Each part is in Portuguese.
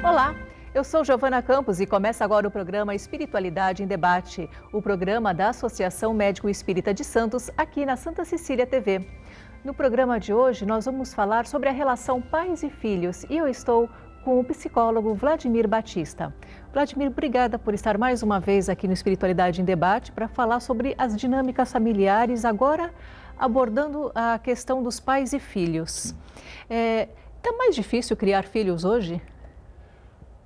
Olá, eu sou Giovana Campos e começa agora o programa Espiritualidade em Debate, o programa da Associação Médico Espírita de Santos, aqui na Santa Cecília TV. No programa de hoje, nós vamos falar sobre a relação pais e filhos e eu estou com o psicólogo Vladimir Batista. Vladimir, obrigada por estar mais uma vez aqui no Espiritualidade em Debate para falar sobre as dinâmicas familiares, agora abordando a questão dos pais e filhos. Está mais difícil criar filhos hoje?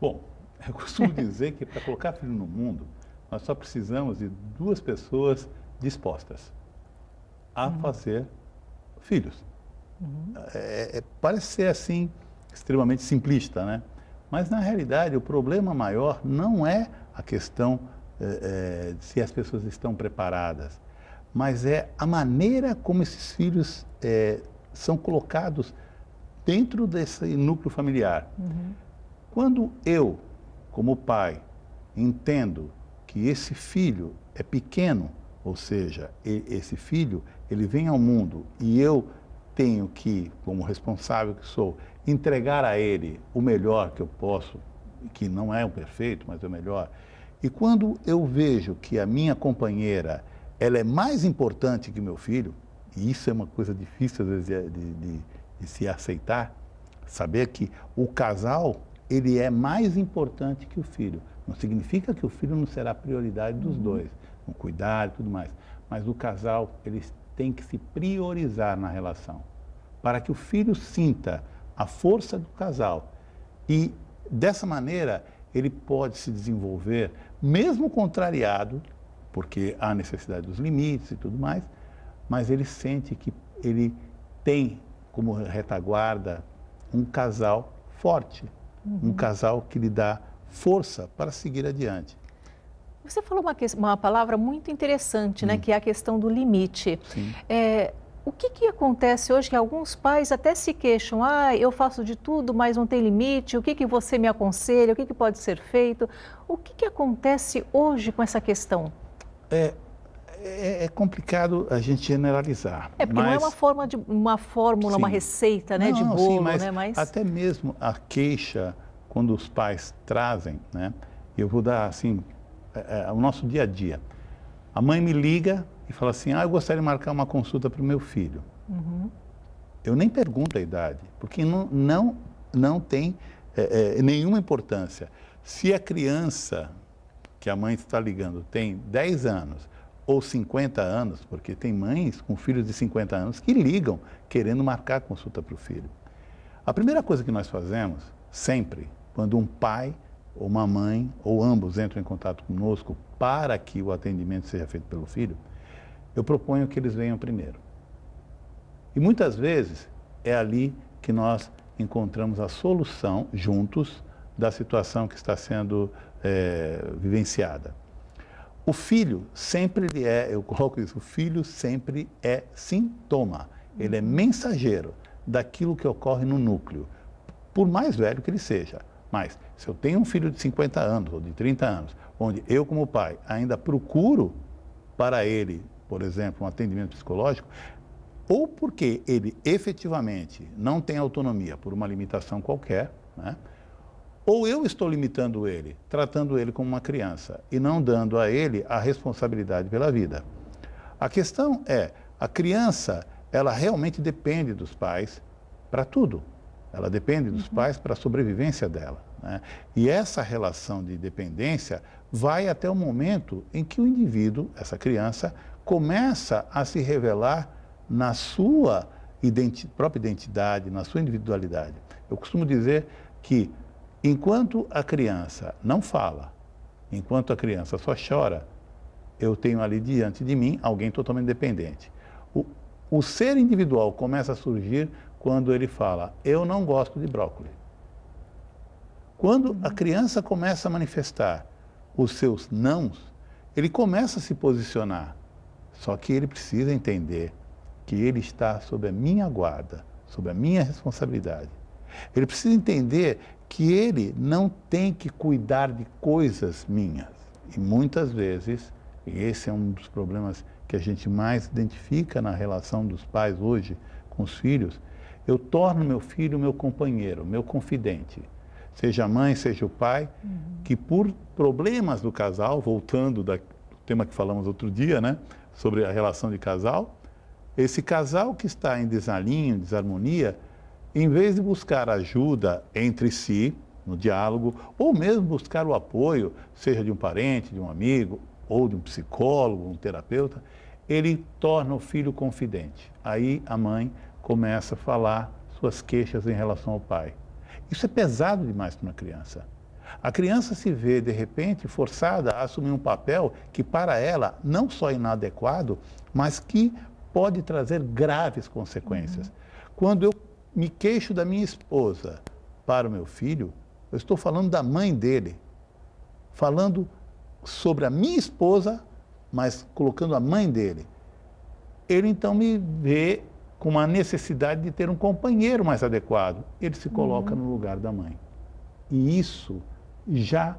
Bom, eu costumo dizer que para colocar filho no mundo, nós só precisamos de duas pessoas dispostas a fazer filhos. Parece ser assim, extremamente simplista, né? Mas na realidade o problema maior não é a questão de se as pessoas estão preparadas, mas é a maneira como esses filhos são colocados dentro desse núcleo familiar. Quando eu, como pai, entendo que esse filho é pequeno, ou seja, esse filho, ele vem ao mundo e eu tenho que, como responsável que sou, entregar a ele o melhor que eu posso, que não é o perfeito, mas é o melhor. E quando eu vejo que a minha companheira, ela é mais importante que o meu filho, e isso é uma coisa difícil às vezes de se aceitar, saber que o casal, ele é mais importante que o filho. Não significa que o filho não será a prioridade dos dois, com cuidado e tudo mais. Mas o casal, eles têm que se priorizar na relação, para que o filho sinta a força do casal. E dessa maneira, ele pode se desenvolver, mesmo contrariado, porque há necessidade dos limites e tudo mais, mas ele sente que ele tem como retaguarda um casal forte. Um casal que lhe dá força para seguir adiante. Você falou uma palavra muito interessante, né, que é a questão do limite. Sim. O que acontece hoje que alguns pais até se queixam, eu faço de tudo, mas não tem limite, o que você me aconselha, o que pode ser feito? O que acontece hoje com essa questão? É complicado a gente generalizar. Porque não é uma fórmula, sim, uma receita, né, de bolo, sim, mas até mesmo a queixa, quando os pais trazem, né? Eu vou dar assim, o nosso dia a dia. A mãe me liga e fala assim, eu gostaria de marcar uma consulta para o meu filho. Eu nem pergunto a idade, porque não tem nenhuma importância. Se a criança que a mãe está ligando tem 10 anos, ou 50 anos, porque tem mães com filhos de 50 anos que ligam querendo marcar consulta para o filho. A primeira coisa que nós fazemos, sempre, quando um pai ou uma mãe, ou ambos entram em contato conosco para que o atendimento seja feito pelo filho, eu proponho que eles venham primeiro. E muitas vezes é ali que nós encontramos a solução, juntos, da situação que está sendo vivenciada. O filho sempre eu coloco isso, o filho sempre é sintoma, ele é mensageiro daquilo que ocorre no núcleo, por mais velho que ele seja. Mas se eu tenho um filho de 50 anos ou de 30 anos, onde eu como pai ainda procuro para ele, por exemplo, um atendimento psicológico, ou porque ele efetivamente não tem autonomia por uma limitação qualquer, né? Ou eu estou limitando ele, tratando ele como uma criança e não dando a ele a responsabilidade pela vida. A questão é, a criança, ela realmente depende dos pais para tudo. Ela depende dos pais para a sobrevivência dela, né? E essa relação de dependência vai até o momento em que o indivíduo, essa criança, começa a se revelar na sua própria identidade, na sua individualidade. Eu costumo dizer que enquanto a criança não fala, enquanto a criança só chora, eu tenho ali diante de mim alguém totalmente dependente. O ser individual começa a surgir quando ele fala, eu não gosto de brócolis. Quando a criança começa a manifestar os seus nãos, ele começa a se posicionar. Só que ele precisa entender que ele está sob a minha guarda, sob a minha responsabilidade. Ele precisa entender que ele não tem que cuidar de coisas minhas. E muitas vezes, e esse é um dos problemas que a gente mais identifica na relação dos pais hoje com os filhos, eu torno meu filho meu companheiro, meu confidente. seja a mãe, seja o pai, que por problemas do casal, voltando do tema que falamos outro dia, né, sobre a relação de casal, esse casal que está em desalinho, desarmonia, em vez de buscar ajuda entre si, no diálogo, ou mesmo buscar o apoio, seja de um parente, de um amigo, ou de um psicólogo, um terapeuta, ele torna o filho confidente. Aí a mãe começa a falar suas queixas em relação ao pai. Isso é pesado demais para uma criança. A criança se vê, de repente, forçada a assumir um papel que, para ela, não só é inadequado, mas que pode trazer graves consequências. Quando eu me queixo da minha esposa para o meu filho, eu estou falando da mãe dele, falando sobre a minha esposa, mas colocando a mãe dele. Ele então me vê com uma necessidade de ter um companheiro mais adequado. Ele se coloca no lugar da mãe. E isso já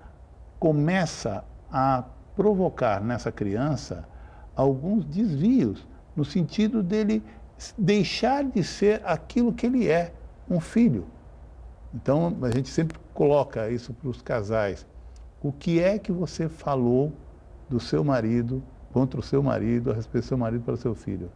começa a provocar nessa criança alguns desvios, no sentido dele deixar de ser aquilo que ele é, um filho. Então, a gente sempre coloca isso para os casais. O que é que você falou do seu marido, contra o seu marido, a respeito do seu marido para o seu filho?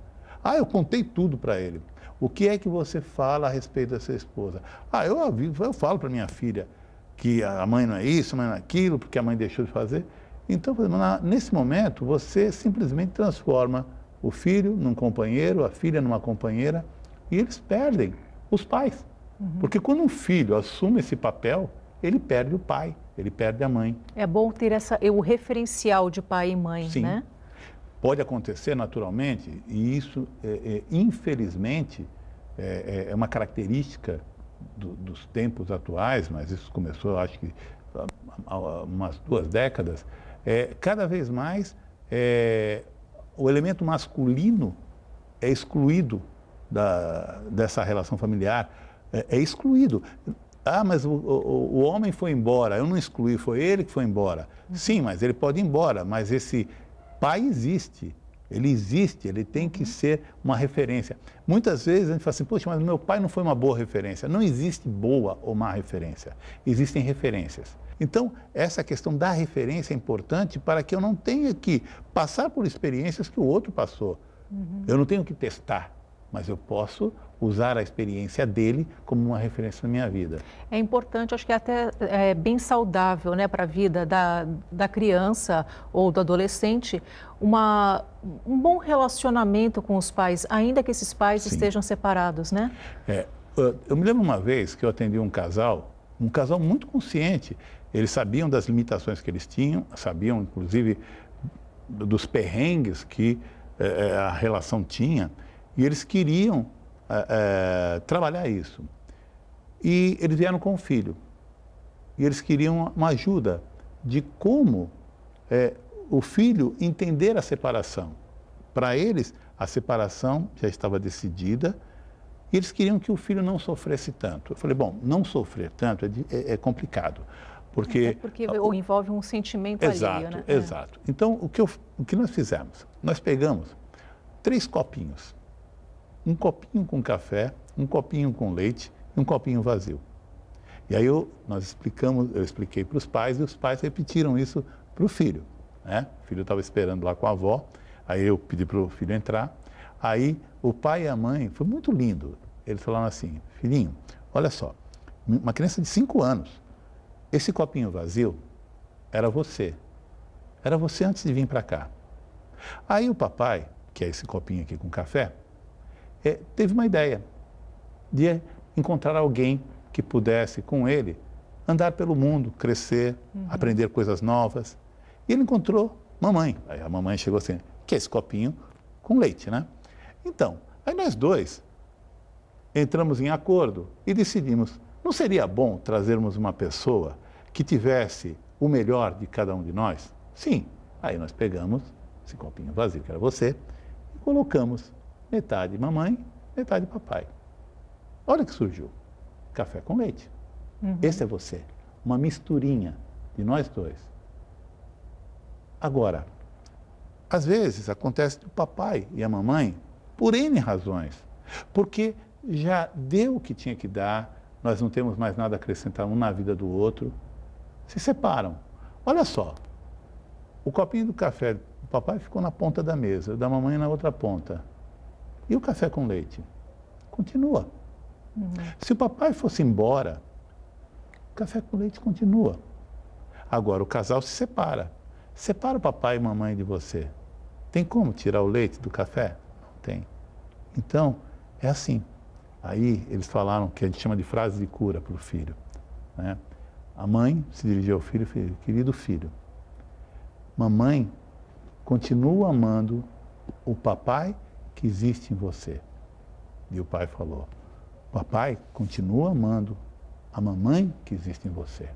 Ah, eu contei tudo para ele. O que é que você fala a respeito da sua esposa? Ah, eu falo para minha filha que a mãe não é isso, a mãe não é aquilo, porque a mãe deixou de fazer. Então, nesse momento, você simplesmente transforma o filho num companheiro, a filha numa companheira, e eles perdem os pais. Porque quando um filho assume esse papel, ele perde o pai, ele perde a mãe. É bom ter o referencial de pai e mãe, Sim. né? Pode acontecer naturalmente, e isso, infelizmente, é uma característica dos tempos atuais, mas isso começou, acho que, há umas 2 décadas. Cada vez mais, o elemento masculino é excluído dessa relação familiar, é excluído. Ah, mas o homem foi embora, eu não excluí, foi ele que foi embora. Sim, mas ele pode ir embora, mas esse pai existe, ele tem que ser uma referência. Muitas vezes a gente fala assim, poxa, mas meu pai não foi uma boa referência. Não existe boa ou má referência, existem referências. Então, essa questão da referência é importante para que eu não tenha que passar por experiências que o outro passou. Eu não tenho que testar, mas eu posso usar a experiência dele como uma referência na minha vida. É importante, acho que até bem saudável, né, para a vida da criança ou do adolescente, um bom relacionamento com os pais, ainda que esses pais estejam separados, né? Eu me lembro uma vez que eu atendi um casal muito consciente. Eles sabiam das limitações que eles tinham, sabiam, inclusive, dos perrengues que a relação tinha, e eles queriam trabalhar isso. E eles vieram com o filho. E eles queriam uma ajuda de como o filho entender a separação. Para eles, a separação já estava decidida e eles queriam que o filho não sofresse tanto. Eu falei, bom, não sofrer tanto é complicado. Porque envolve um sentimento alheio, né? Exato. Então, o que nós fizemos? Nós pegamos 3 copinhos. Um copinho com café, um copinho com leite e um copinho vazio. E aí eu expliquei para os pais e os pais repetiram isso para o filho, né? O filho estava esperando lá com a avó, aí eu pedi para o filho entrar. Aí o pai e a mãe, foi muito lindo, eles falaram assim, filhinho, olha só, uma criança de 5 anos, esse copinho vazio era você antes de vir para cá. Aí o papai, que é esse copinho aqui com café, teve uma ideia de encontrar alguém que pudesse, com ele, andar pelo mundo, crescer, aprender coisas novas. E ele encontrou mamãe. Aí a mamãe chegou assim, que é esse copinho com leite, né? Então, aí nós dois entramos em acordo e decidimos, não seria bom trazermos uma pessoa que tivesse o melhor de cada um de nós? Sim. Aí nós pegamos esse copinho vazio, que era você, e colocamos metade mamãe, metade papai. Olha o que surgiu. Café com leite. Esse é você. Uma misturinha de nós dois. Agora, às vezes acontece que o papai e a mamãe, por N razões, porque já deu o que tinha que dar, nós não temos mais nada a acrescentar um na vida do outro, se separam. Olha só, o copinho do café do papai ficou na ponta da mesa, o da mamãe na outra ponta. E o café com leite? Continua. Se o papai fosse embora, o café com leite continua. Agora, o casal se separa. Separa o papai e mamãe de você. Tem como tirar o leite do café? Não tem. Então, é assim. Aí, eles falaram que a gente chama de frase de cura para o filho, né? A mãe se dirigiu ao filho, querido filho, mamãe continua amando o papai que existe em você. E o pai falou, papai continua amando a mamãe que existe em você.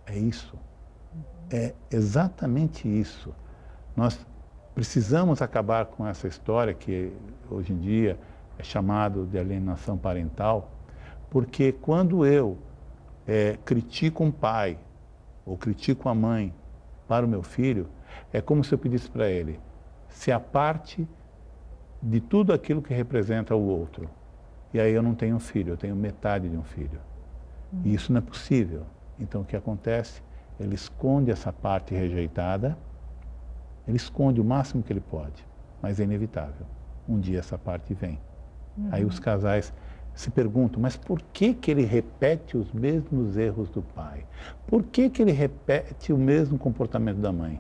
É isso. É exatamente isso. Nós precisamos acabar com essa história que hoje em dia é chamado de alienação parental, porque quando eu critico um pai ou critico a mãe para o meu filho, é como se eu pedisse para ele, se aparte de tudo aquilo que representa o outro. E aí eu não tenho um filho, eu tenho metade de um filho. E isso não é possível. Então o que acontece? Ele esconde essa parte rejeitada, ele esconde o máximo que ele pode, mas é inevitável. Um dia essa parte vem. Aí os casais se perguntam, mas por que que ele repete os mesmos erros do pai? Por que que ele repete o mesmo comportamento da mãe?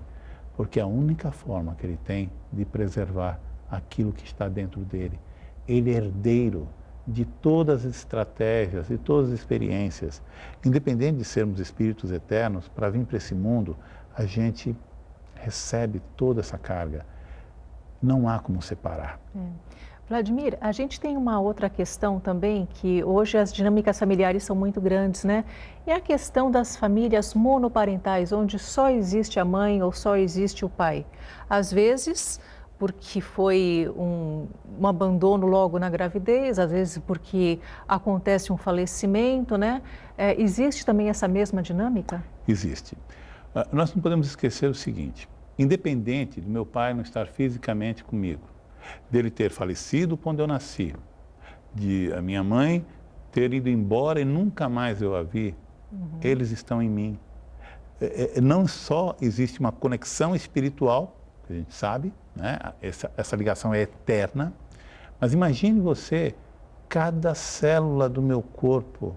Porque é a única forma que ele tem de preservar aquilo que está dentro dele. Ele é herdeiro de todas as estratégias, de todas as experiências. Independente de sermos espíritos eternos, para vir para esse mundo, a gente recebe toda essa carga. Não há como separar. Vladimir, a gente tem uma outra questão também, que hoje as dinâmicas familiares são muito grandes, né? E a questão das famílias monoparentais, onde só existe a mãe ou só existe o pai. Às vezes, porque foi um abandono logo na gravidez, às vezes porque acontece um falecimento, né? Existe também essa mesma dinâmica? Existe. Nós não podemos esquecer o seguinte, independente do meu pai não estar fisicamente comigo, dele ter falecido quando eu nasci, de a minha mãe ter ido embora e nunca mais eu a vi, eles estão em mim. Não só existe uma conexão espiritual, que a gente sabe, né? Essa ligação é eterna, mas imagine você, cada célula do meu corpo,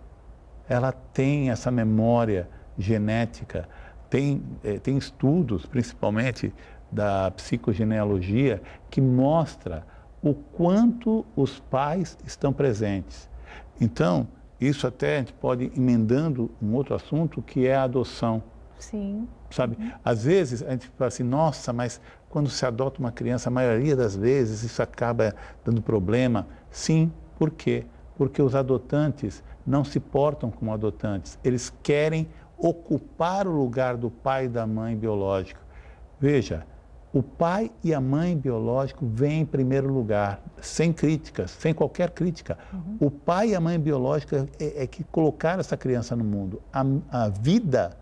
ela tem essa memória genética, tem estudos, principalmente da psicogenealogia, que mostra o quanto os pais estão presentes. Então, isso até a gente pode ir emendando um outro assunto, que é a adoção. Sim. Sabe? Às vezes a gente fala assim, nossa, mas quando se adota uma criança, a maioria das vezes isso acaba dando problema. Sim, por quê? Porque os adotantes não se portam como adotantes. Eles querem ocupar o lugar do pai e da mãe biológico. Veja, o pai e a mãe biológico vêm em primeiro lugar, sem críticas, sem qualquer crítica. O pai e a mãe biológica é que colocaram essa criança no mundo. A vida,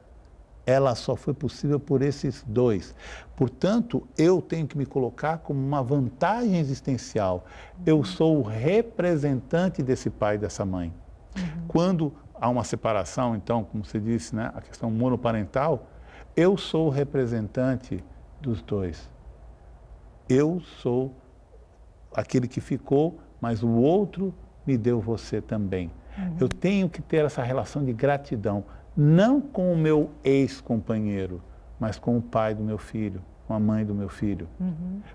ela só foi possível por esses dois. Portanto, eu tenho que me colocar como uma vantagem existencial. Eu sou o representante desse pai e dessa mãe. Quando há uma separação, então, como você disse, né, a questão monoparental, eu sou o representante dos dois. Eu sou aquele que ficou, mas o outro me deu você também. Eu tenho que ter essa relação de gratidão, não com o meu ex-companheiro, mas com o pai do meu filho, com a mãe do meu filho,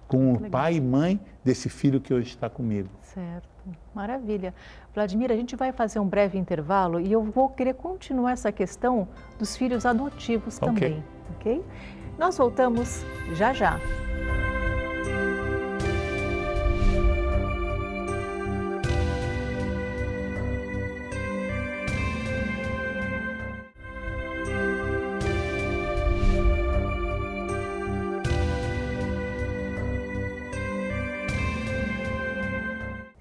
com o pai e mãe desse filho que hoje está comigo. Certo, maravilha. Vladimir, a gente vai fazer um breve intervalo e eu vou querer continuar essa questão dos filhos adotivos também, ok? Nós voltamos já já.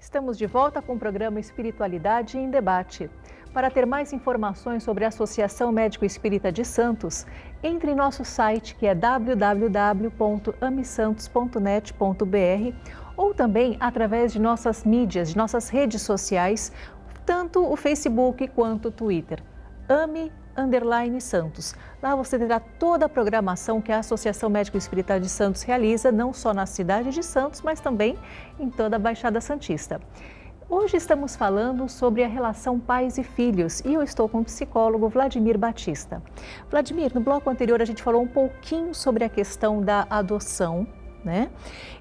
Estamos de volta com o programa Espiritualidade em Debate. Para ter mais informações sobre a Associação Médico Espírita de Santos, entre em nosso site, que é www.amisantos.net.br, ou também através de nossas mídias, de nossas redes sociais, tanto o Facebook quanto o Twitter. ame_Santos. Lá você terá toda a programação que a Associação Médico Espírita de Santos realiza, não só na cidade de Santos, mas também em toda a Baixada Santista. Hoje estamos falando sobre a relação pais e filhos e eu estou com o psicólogo Vladimir Batista. Vladimir, no bloco anterior a gente falou um pouquinho sobre a questão da adoção, né?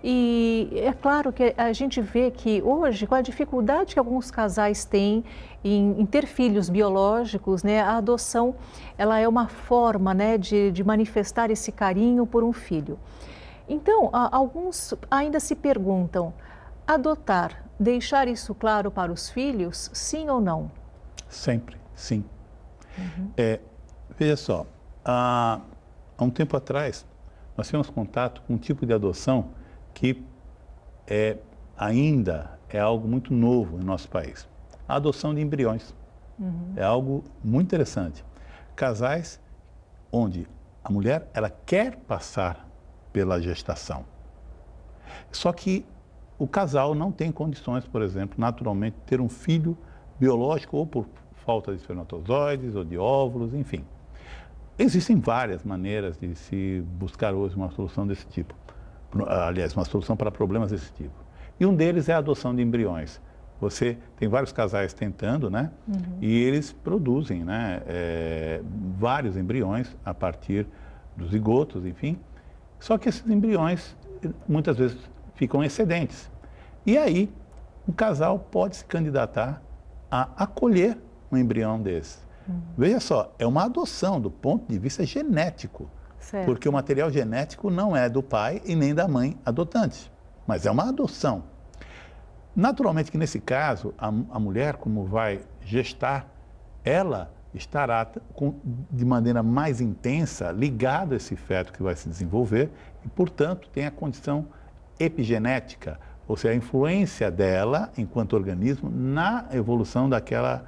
E é claro que a gente vê que hoje, com a dificuldade que alguns casais têm em ter filhos biológicos, né, a adoção ela é uma forma, né, de manifestar esse carinho por um filho. Então, alguns ainda se perguntam, adotar, deixar isso claro para os filhos, sim ou não? Sempre, sim. Veja só, há um tempo atrás, nós tivemos contato com um tipo de adoção que ainda é algo muito novo em nosso país. A adoção de embriões. É algo muito interessante. Casais onde a mulher ela quer passar pela gestação. Só que o casal não tem condições, por exemplo, naturalmente, de ter um filho biológico ou por falta de espermatozoides ou de óvulos, enfim. Existem várias maneiras de se buscar hoje uma solução desse tipo. Aliás, uma solução para problemas desse tipo. E um deles é a adoção de embriões. Você tem vários casais tentando, né? E eles produzem, né, vários embriões a partir dos zigotos, enfim. Só que esses embriões, muitas vezes, ficam excedentes. E aí, um casal pode se candidatar a acolher um embrião desse. Veja só, é uma adoção do ponto de vista genético, porque o material genético não é do pai e nem da mãe adotante, mas é uma adoção. Naturalmente que nesse caso, a mulher, como vai gestar, ela estará de maneira mais intensa ligada a esse feto que vai se desenvolver e, portanto, tem a condição epigenética, ou seja, a influência dela, enquanto organismo, na evolução daquela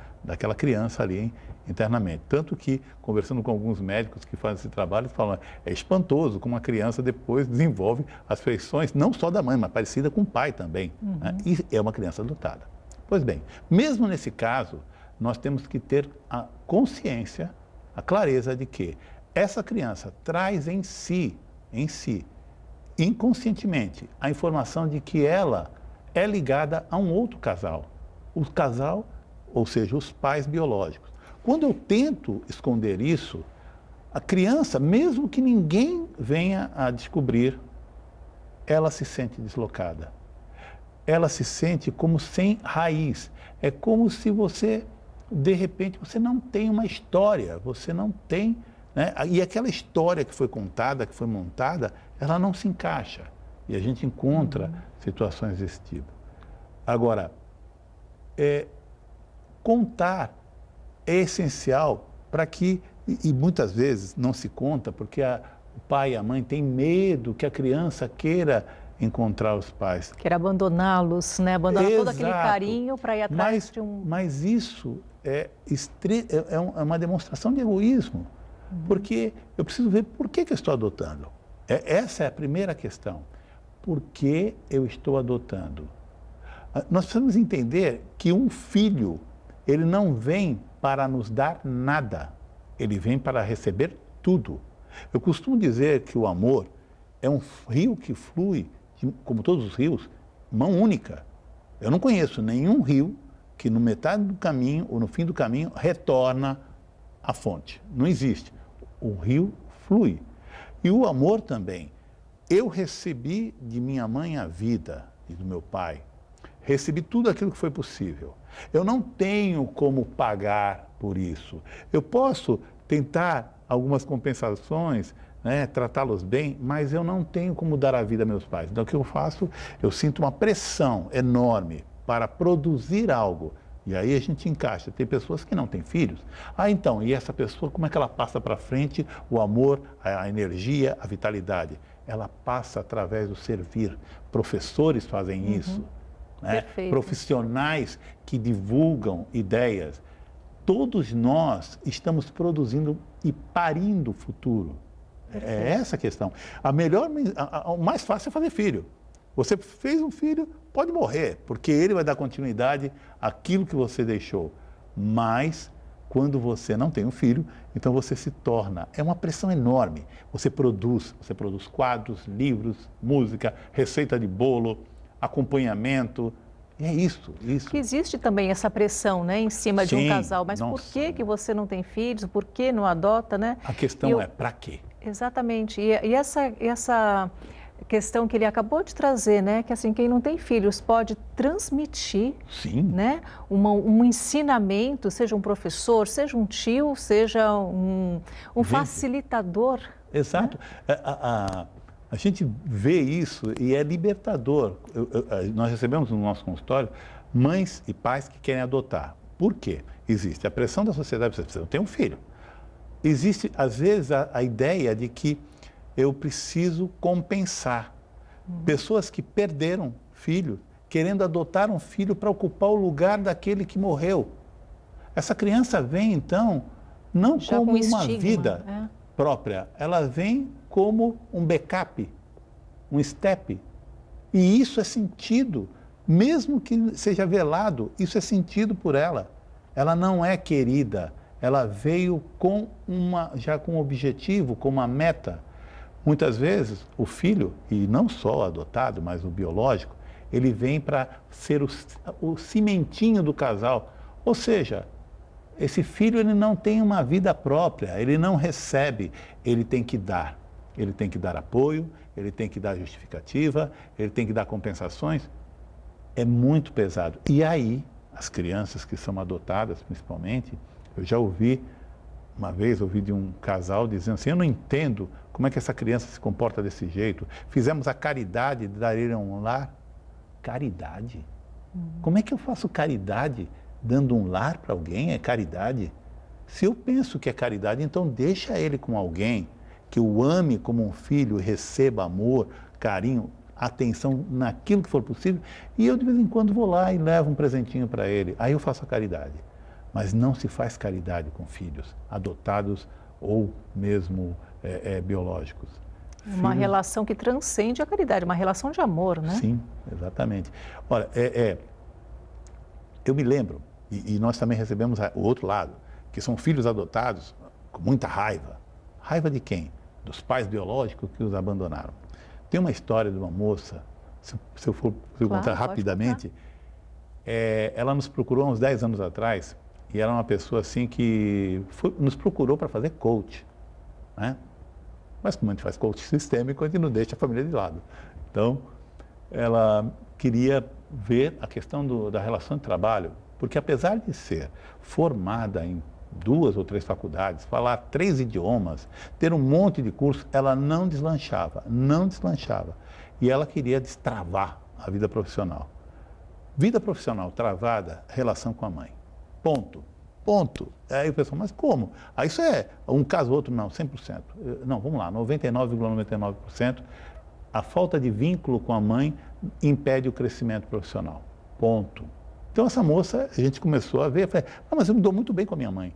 criança ali internamente. Tanto que, conversando com alguns médicos que fazem esse trabalho, eles falam, é espantoso como uma criança depois desenvolve as feições, não só da mãe, mas parecida com o pai também. Né? E é uma criança adotada. Pois bem, mesmo nesse caso, nós temos que ter a consciência, a clareza de que essa criança traz em si, inconscientemente, a informação de que ela é ligada a um outro casal. O casal, ou seja, os pais biológicos. Quando eu tento esconder isso, a criança, mesmo que ninguém venha a descobrir, ela se sente deslocada. Ela se sente como sem raiz. É como se você, de repente, você não tem uma história, você não tem... Né? E aquela história que foi contada, que foi montada, ela não se encaixa. E a gente encontra situações desse tipo. Agora, contar é essencial para que, e muitas vezes não se conta, porque o pai e a mãe têm medo que a criança queira encontrar os pais. Queira abandoná-los, né? Abandonar todo aquele carinho para ir atrás de um... Mas isso é uma demonstração de egoísmo, porque eu preciso ver por que eu estou adotando. Essa é a primeira questão. Por que eu estou adotando? Nós precisamos entender que um filho, ele não vem para nos dar nada, ele vem para receber tudo. Eu costumo dizer que o amor é um rio que flui, como todos os rios, mão única. Eu não conheço nenhum rio que no metade do caminho ou no fim do caminho retorna à fonte. Não existe. O rio flui. E o amor também. Eu recebi de minha mãe a vida e do meu pai. Recebi tudo aquilo que foi possível. Eu não tenho como pagar por isso. Eu posso tentar algumas compensações, né, tratá-los bem, mas eu não tenho como dar a vida a meus pais. Então, o que eu faço? Eu sinto uma pressão enorme para produzir algo. E aí a gente encaixa. Tem pessoas que não têm filhos. Então, e essa pessoa, como é que ela passa para frente o amor, a energia, a vitalidade? Ela passa através do servir. Professores fazem isso. Né? Profissionais que divulgam ideias. Todos nós estamos produzindo e parindo o futuro. É essa a questão. O mais fácil é fazer filho. Você fez um filho, pode morrer, porque ele vai dar continuidade àquilo que você deixou. Mas, quando você não tem um filho, então você se torna, é uma pressão enorme. Você produz quadros, livros, música, receita de bolo, acompanhamento. E é isso. Que existe também essa pressão, né, em cima de um casal. Mas nossa. Por que você não tem filhos? Por que não adota, né? A questão é, para quê? Exatamente. E essa questão que ele acabou de trazer, né, que assim, quem não tem filhos pode transmitir, Sim. né, um ensinamento, seja um professor, seja um tio, seja um facilitador. Exato. Né? A gente vê isso e é libertador. Nós recebemos no nosso consultório mães e pais que querem adotar. Por quê? Existe a pressão da sociedade, você precisa ter um filho. Existe, às vezes, a ideia de que eu preciso compensar. Pessoas que perderam filho, querendo adotar um filho para ocupar o lugar daquele que morreu. Essa criança vem, então, não já como com uma estigma, vida própria, ela vem como um backup, um step. E isso é sentido, mesmo que seja velado, isso é sentido por ela. Ela não é querida, ela veio já com um objetivo, com uma meta. Muitas vezes, o filho, e não só o adotado, mas o biológico, ele vem para ser o cimentinho do casal. Ou seja, esse filho ele não tem uma vida própria, ele não recebe, ele tem que dar. Ele tem que dar apoio, ele tem que dar justificativa, ele tem que dar compensações. É muito pesado. E aí, as crianças que são adotadas, principalmente, eu já ouvi, uma vez ouvi de um casal dizendo assim, eu não entendo como é que essa criança se comporta desse jeito. Fizemos a caridade de dar ele um lar. Caridade? Como é que eu faço caridade dando um lar para alguém? É caridade? Se eu penso que é caridade, então deixa ele com alguém que o ame como um filho, receba amor, carinho, atenção naquilo que for possível, e eu de vez em quando vou lá e levo um presentinho para ele. Aí eu faço a caridade. Mas não se faz caridade com filhos adotados ou mesmo biológicos. Uma relação que transcende a caridade, uma relação de amor, né? Sim, exatamente. Olha, eu me lembro, e nós também recebemos o outro lado, que são filhos adotados com muita raiva. Raiva de quem? Dos pais biológicos que os abandonaram. Tem uma história de uma moça, se eu for contar rapidamente, ela nos procurou há uns 10 anos atrás, e era uma pessoa assim que nos procurou para fazer coach, né? Mas como a gente faz coach sistêmico, a gente não deixa a família de lado. Então, ela queria ver a questão da relação de trabalho, porque apesar de ser formada em 2 ou 3 faculdades, falar 3 idiomas, ter um monte de cursos, ela não deslanchava. E ela queria destravar a vida profissional. Vida profissional travada, relação com a mãe. Ponto. Aí o pessoal, mas como? Aí isso é um caso ou outro? Não, 100%. Não, vamos lá, 99,99%. A falta de vínculo com a mãe impede o crescimento profissional. Ponto. Então essa moça, a gente começou a ver, falei, mas eu me dou muito bem com a minha mãe.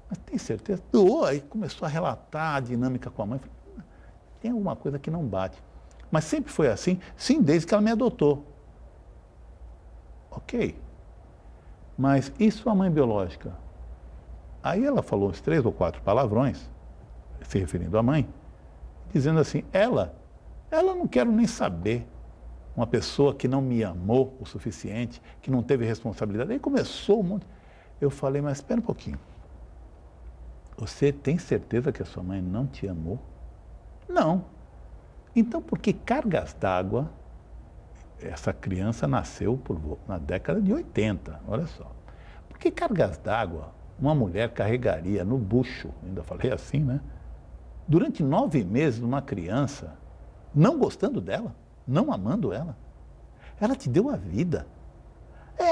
Mas tem certeza? Aí começou a relatar a dinâmica com a mãe. Falei, tem alguma coisa que não bate. Mas sempre foi assim, sim, desde que ela me adotou. Ok. Mas e sua mãe biológica? Aí ela falou uns 3 ou 4 palavrões, se referindo à mãe, dizendo assim, ela não quero nem saber. Uma pessoa que não me amou o suficiente, que não teve responsabilidade. Aí começou um monte. Eu falei, mas espera um pouquinho. Você tem certeza que a sua mãe não te amou? Não. Então, por que cargas d'água? Essa criança nasceu na década de 80, olha só. Por que cargas d'água uma mulher carregaria no bucho, ainda falei assim, né? Durante 9 meses uma criança, não gostando dela, não amando ela. Ela te deu a vida.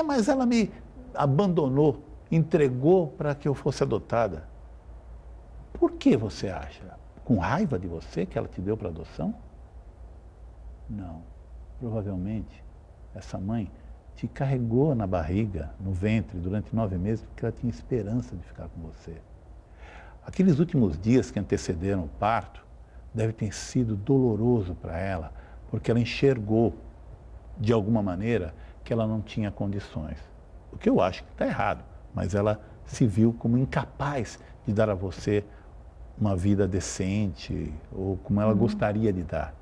Mas ela me abandonou, entregou para que eu fosse adotada. Por que você acha? Com raiva de você que ela te deu para adoção? Não. Provavelmente, essa mãe te carregou na barriga, no ventre, durante 9 meses, porque ela tinha esperança de ficar com você. Aqueles últimos dias que antecederam o parto, deve ter sido doloroso para ela, porque ela enxergou de alguma maneira, que ela não tinha condições. O que eu acho que está errado, mas ela se viu como incapaz de dar a você uma vida decente ou como ela gostaria de dar.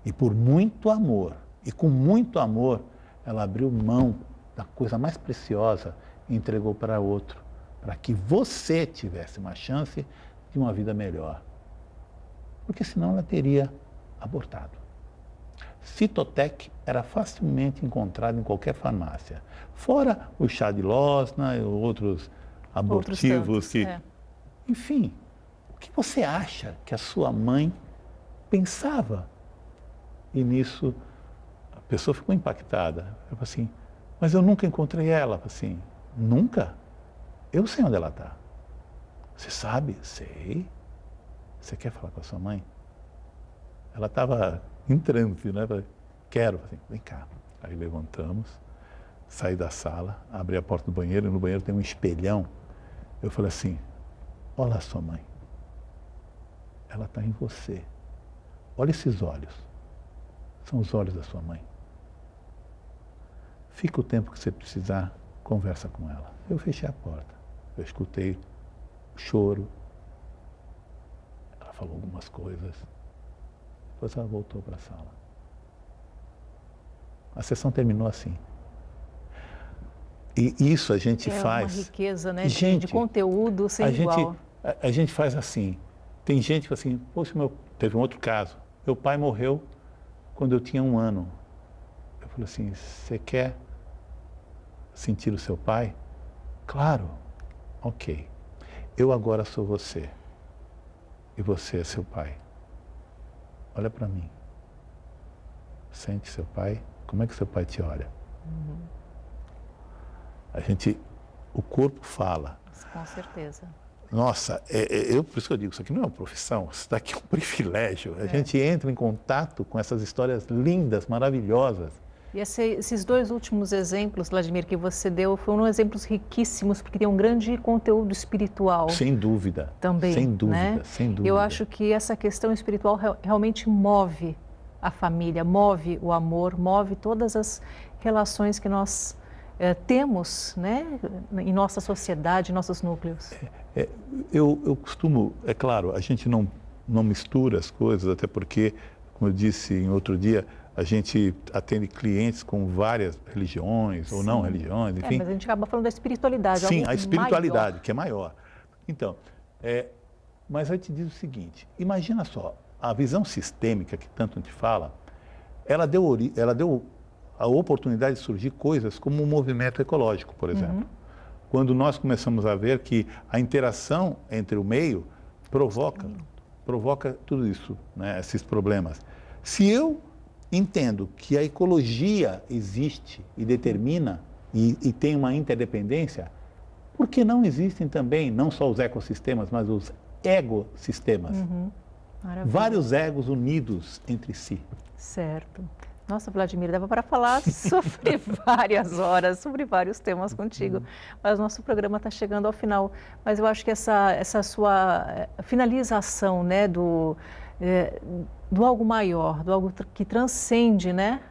E por muito amor, e com muito amor, ela abriu mão da coisa mais preciosa e entregou para outro, para que você tivesse uma chance de uma vida melhor. Porque senão ela teria abortado. Citotec era facilmente encontrado em qualquer farmácia. Fora o chá de Losna e outros abortivos que... Enfim, o que você acha que a sua mãe pensava? E nisso a pessoa ficou impactada. Ela falou assim, mas eu nunca encontrei ela. Eu falei assim, nunca? Eu sei onde ela está. Você sabe? Sei. Você quer falar com a sua mãe? Ela estava em transe, né? Eu falei, quero. Eu falei, vem cá. Aí levantamos, saí da sala, abri a porta do banheiro e no banheiro tem um espelhão. Eu falei assim, olha a sua mãe. Ela está em você. Olha esses olhos. São os olhos da sua mãe. Fica o tempo que você precisar, conversa com ela. Eu fechei a porta. Eu escutei o choro. Ela falou algumas coisas. Depois ela voltou para a sala. A sessão terminou assim. E isso a gente faz... É uma riqueza, né? De conteúdo sem igual. A gente faz assim. Tem gente que assim, poxa, teve um outro caso. Meu pai morreu quando eu tinha 1 ano. Eu falei assim, você quer sentir o seu pai? Claro. Ok. Eu agora sou você. E você é seu pai. Olha para mim. Sente seu pai. Como é que seu pai te olha? O corpo fala. Com certeza. Nossa, por isso que eu digo, isso aqui não é uma profissão, isso daqui é um privilégio. A gente entra em contato com essas histórias lindas, maravilhosas. E esses 2 últimos exemplos, Vladimir, que você deu, foram exemplos riquíssimos, porque tem um grande conteúdo espiritual. Sem dúvida. Também, sem dúvida, né? sem dúvida. Eu acho que essa questão espiritual realmente move a família, move o amor, move todas as relações que nós temos, né, em nossa sociedade, em nossos núcleos. Eu costumo, é claro, a gente não mistura as coisas, até porque, como eu disse em outro dia, a gente atende clientes com várias religiões ou não religiões, enfim. Mas a gente acaba falando da espiritualidade. Sim, a espiritualidade, maior. que é maior. Então, mas eu te digo o seguinte, imagina só, a visão sistêmica que tanto a gente fala, ela deu a oportunidade de surgir coisas como o movimento ecológico, por exemplo. Quando nós começamos a ver que a interação entre o meio provoca tudo isso, né, esses problemas. Se eu entendo que a ecologia existe e determina e tem uma interdependência, por que não existem também, não só os ecossistemas, mas os egossistemas? Vários egos unidos entre si. Certo. Nossa, Vladimir, dava para falar sobre várias horas, sobre vários temas contigo, mas o nosso programa está chegando ao final. Mas eu acho que essa sua finalização, né, do algo maior, do algo que transcende, né,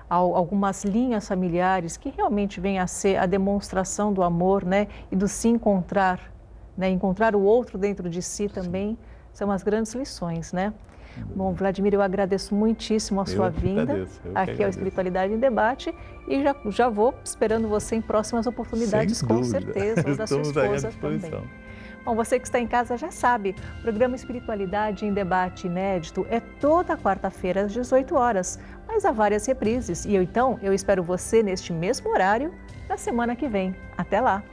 algumas linhas familiares, que realmente vem a ser a demonstração do amor, né, e do se encontrar, né, encontrar o outro dentro de si também, são as grandes lições, né? Bom, Vladimir, eu agradeço muitíssimo a sua vinda aqui ao Espiritualidade em Debate e já vou esperando você em próximas oportunidades, com certeza, ou da sua esposa também. Bom, você que está em casa já sabe, o programa Espiritualidade em Debate inédito é toda quarta-feira às 18 horas, mas há várias reprises. E eu espero você neste mesmo horário na semana que vem. Até lá!